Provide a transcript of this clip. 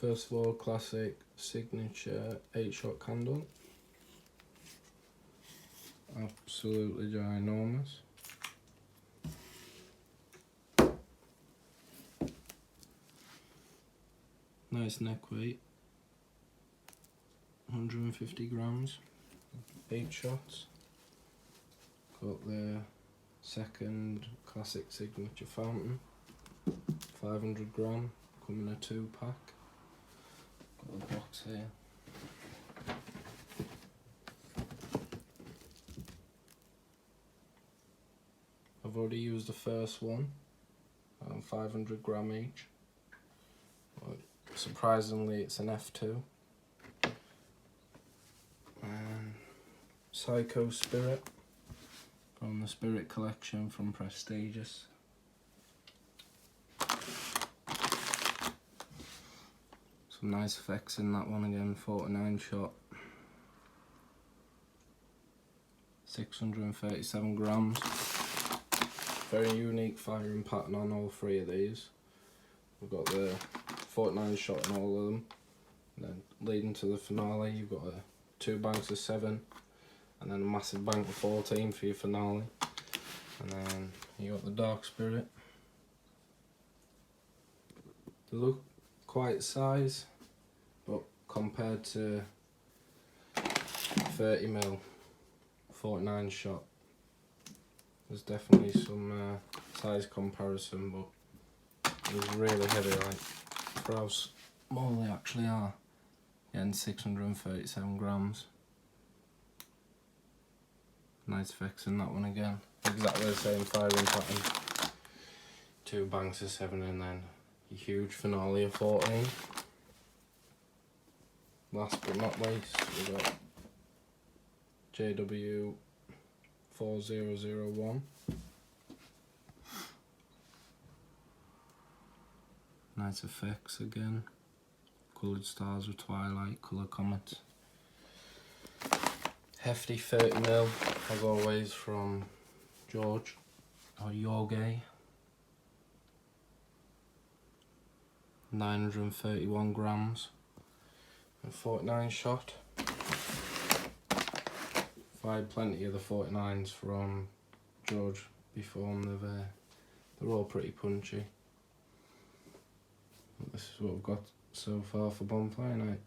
First of all, classic signature 8-shot candle. Absolutely ginormous. Nice neck weight. 150 grams. 8 shots. Got the second classic signature fountain. 500 gram. Come in a 2-pack. Got the box here. I've already used the first one, 500 gram each. But surprisingly, it's an F2. And Psycho Spirit from the Spirit collection from Prestigious. Some nice effects in that one again, 49 shot. 637 grams. Very unique firing pattern on all 3 of these. We've got the 49 shot in all of them. And then leading to the finale, you've got 2 banks of 7, and then a massive bank of 14 for your finale. And then you got the Dark Spirit. They look quite size, but compared to 30mm 49 shot, there's definitely some size comparison, but it's really heavy, like for how small they actually are. Getting 637 grams. Nice effects in that one again. Exactly the same firing pattern. 2 banks of 7 and then a huge finale of 14. Last but not least, we've got JW 4001. Nice effects again. Coloured stars with twilight, colour comets. Hefty 30mm, as always, from George or Yorgay. 931 grams. And 49 shot. Fired plenty of the 49s from George before, and they're all pretty punchy. This is what we've got so far for Bonfire Night.